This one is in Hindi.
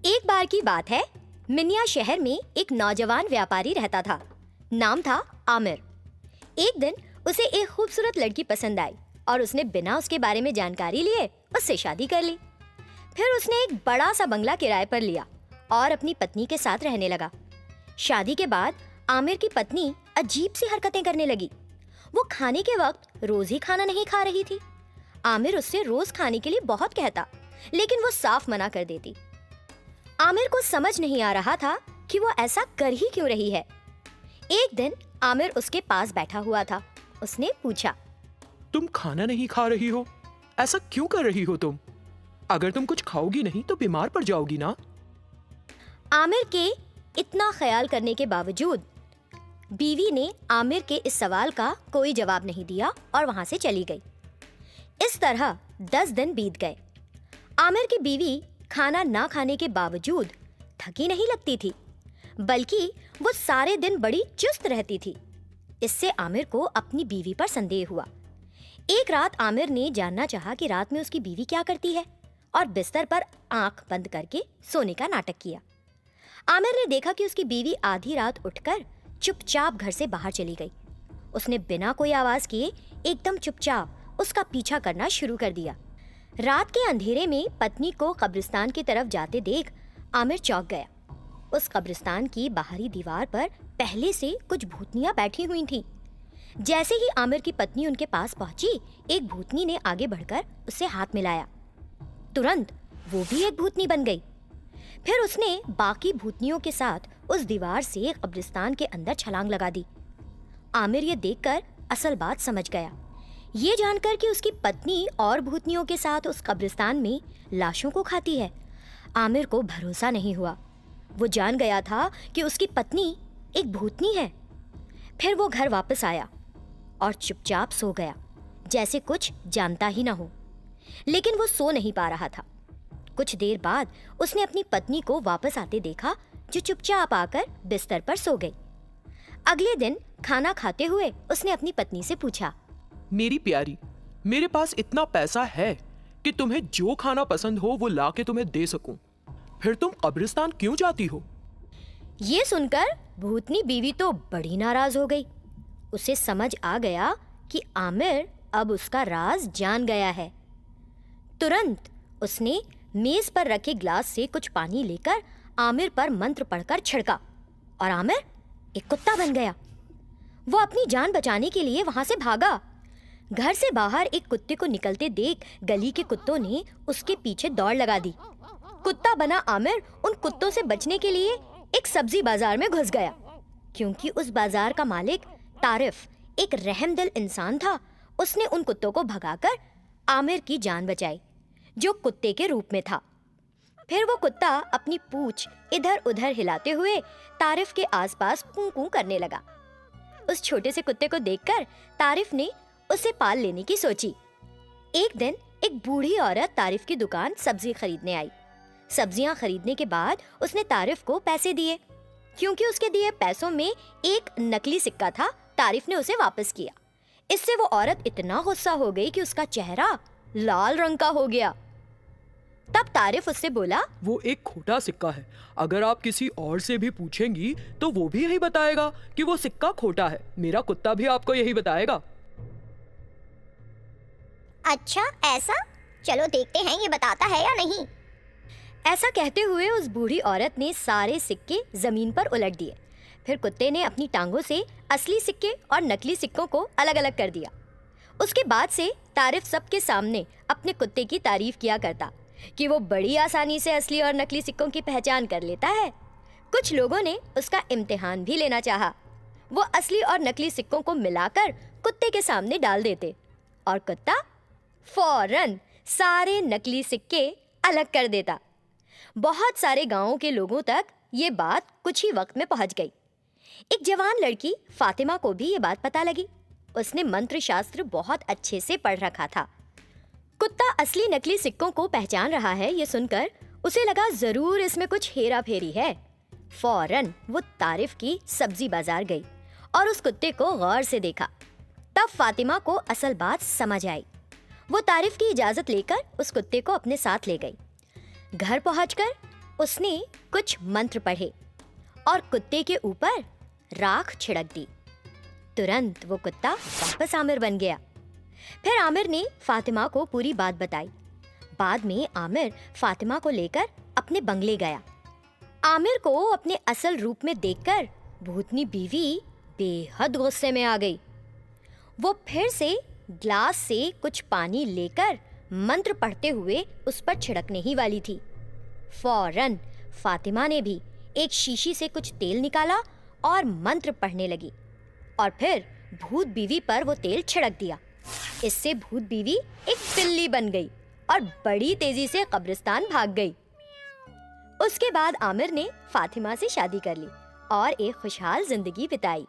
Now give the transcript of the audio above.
एक बार की बात है, मिन्या शहर में एक नौजवान व्यापारी रहता था। नाम था आमिर। एक दिन उसे एक खूबसूरत लड़की पसंद आई और उसने बिना उसके बारे में जानकारी लिए उससे शादी कर ली। फिर उसने एक बड़ा सा बंगला किराए पर लिया और अपनी पत्नी के साथ रहने लगा। शादी के बाद आमिर की पत्नी अजीब सी हरकतें करने लगी। वो खाने के वक्त रोज ही खाना नहीं खा रही थी। आमिर उससे रोज खाने के लिए बहुत कहता, लेकिन वो साफ मना कर देती। आमिर को समझ नहीं आ रहा था कि वो ऐसा कर ही क्यों रही है। एक दिन आमिर उसके पास बैठा हुआ था। उसने पूछा, तुम खाना नहीं खा रही हो, ऐसा क्यों कर रही हो तुम? अगर तुम कुछ खाओगी नहीं तो बीमार पड़ जाओगी ना। आमिर के इतना ख्याल करने के बावजूद बीवी ने आमिर के इस सवाल का कोई जवाब नहीं दिया और वहां से चली गई। इस तरह 10 दिन बीत गए। आमिर की बीवी खाना ना खाने के बावजूद थकी नहीं लगती थी, बल्कि वो सारे दिन बड़ी चुस्त रहती थी। इससे आमिर को अपनी बीवी पर संदेह हुआ। एक रात आमिर ने जानना चाहा कि रात में उसकी बीवी क्या करती है और बिस्तर पर आंख बंद करके सोने का नाटक किया। आमिर ने देखा कि उसकी बीवी आधी रात उठकर चुपचाप घर से बाहर चली गई। उसने बिना कोई आवाज किए एकदम चुपचाप उसका पीछा करना शुरू कर दिया। रात के अंधेरे में पत्नी को कब्रिस्तान की तरफ जाते देख आमिर चौंक गया। उस कब्रिस्तान की बाहरी दीवार पर पहले से कुछ भूतनियां बैठी हुई थीं। जैसे ही आमिर की पत्नी उनके पास पहुंची, एक भूतनी ने आगे बढ़कर उससे हाथ मिलाया। तुरंत वो भी एक भूतनी बन गई। फिर उसने बाकी भूतनियों के साथ उस दीवार से कब्रिस्तान के अंदर छलांग लगा दी। आमिर ये देखकर असल बात समझ गया। ये जानकर कि उसकी पत्नी और भूतनियों के साथ उस कब्रिस्तान में लाशों को खाती है, आमिर को भरोसा नहीं हुआ। वो जान गया था कि उसकी पत्नी एक भूतनी है। फिर वो घर वापस आया और चुपचाप सो गया, जैसे कुछ जानता ही ना हो। लेकिन वो सो नहीं पा रहा था। कुछ देर बाद उसने अपनी पत्नी को वापस आते देखा, जो चुपचाप आकर बिस्तर पर सो गई। अगले दिन खाना खाते हुए उसने अपनी पत्नी से पूछा, मेरी प्यारी, मेरे पास इतना पैसा है कि तुम्हें जो खाना पसंद हो वो ला के तुम्हें दे सकूं। फिर तुम कब्रिस्तान क्यों जाती हो? ये सुनकर भूतनी बीवी तो बड़ी नाराज हो गई। उसे समझ आ गया कि आमिर अब उसका राज जान गया है। तुरंत उसने मेज पर रखे ग्लास से कुछ पानी लेकर आमिर पर मंत्र पढ़कर छिड़का और आमिर एक कुत्ता बन गया। वो अपनी जान बचाने के लिए वहां से भागा। घर से बाहर एक कुत्ते को निकलते देख गली के कुत्तों ने उसके पीछे दौड़ लगा दी। कुत्ता बना आमिर उन कुत्तों से बचने के लिए एक सब्जी बाजार में घुस गया, क्योंकि उस बाजार का मालिक तारिफ एक रहमदिल इंसान था। उसने उन कुत्तों को भगाकर आमिर की जान बचाई, जो कुत्ते के रूप में था। फिर वो कुत्ता अपनी पूंछ इधर उधर हिलाते हुए तारिफ के आसपास कूं कूं करने लगा। उस छोटे से कुत्ते को देखकर तारिफ ने उसे पाल लेने की सोची। एक दिन एक बूढ़ी औरत तारिफ की दुकान सब्जी खरीदने आई। सब्जियां खरीदने के बाद उसने तारिफ को पैसे दिए। क्योंकि उसके दिए पैसों में एक नकली सिक्का था, तारिफ ने उसे वापस किया। इससे वो औरत इतना गुस्सा हो गई कि उसका चेहरा लाल रंग का हो गया। तब तारिफ उससे बोला, वो एक खोटा सिक्का है। अगर आप किसी और से भी पूछेंगी तो वो भी यही बताएगा कि वो सिक्का खोटा है। मेरा कुत्ता भी आपको यही बताएगा। अच्छा ऐसा? चलो देखते हैं ये बताता है या नहीं। ऐसा कहते हुए उस बूढ़ी औरत ने सारे सिक्के जमीन पर उलट दिए। फिर कुत्ते ने अपनी टांगों से असली सिक्के और नकली सिक्कों को अलग अलग कर दिया। उसके बाद से तारिफ सबके सामने अपने कुत्ते की तारीफ किया करता कि वो बड़ी आसानी से असली और नकली सिक्कों की पहचान कर लेता है। कुछ लोगों ने उसका इम्तिहान भी लेना चाहा। वो असली और नकली सिक्कों को मिलाकर कुत्ते के सामने डाल देते और कुत्ता फौरन सारे नकली सिक्के अलग कर देता। बहुत सारे गांवों के लोगों तक ये बात कुछ ही वक्त में पहुंच गई। एक जवान लड़की फातिमा को भी ये बात पता लगी। उसने मंत्र शास्त्र बहुत अच्छे से पढ़ रखा था। कुत्ता असली नकली सिक्कों को पहचान रहा है, ये सुनकर उसे लगा जरूर इसमें कुछ हेरा फेरी है। फौरन वो तारिफ की सब्जी बाजार गई और उस कुत्ते को गौर से देखा। तब फातिमा को असल बात समझ आई। वो तारिफ की इजाजत लेकर उस कुत्ते को अपने साथ ले गई। घर पहुंचकर उसने कुछ मंत्र पढ़े और कुत्ते के ऊपर राख छिड़क दी। तुरंत वो कुत्ता वापस आमिर बन गया। फिर आमिर ने फातिमा को पूरी बात बताई। बाद में आमिर फातिमा को लेकर अपने बंगले गया। आमिर को अपने असल रूप में देखकर भूतनी बीवी बेहद गुस्से में आ गई। वो फिर से ग्लास से कुछ पानी लेकर मंत्र पढ़ते हुए उस पर छिड़कने ही वाली थी। फौरन फातिमा ने भी एक शीशी से कुछ तेल निकाला और मंत्र पढ़ने लगी और फिर भूत बीवी पर वो तेल छिड़क दिया। इससे भूत बीवी एक बिल्ली बन गई और बड़ी तेजी से कब्रिस्तान भाग गई। उसके बाद आमिर ने फातिमा से शादी कर ली और एक खुशहाल जिंदगी बिताई।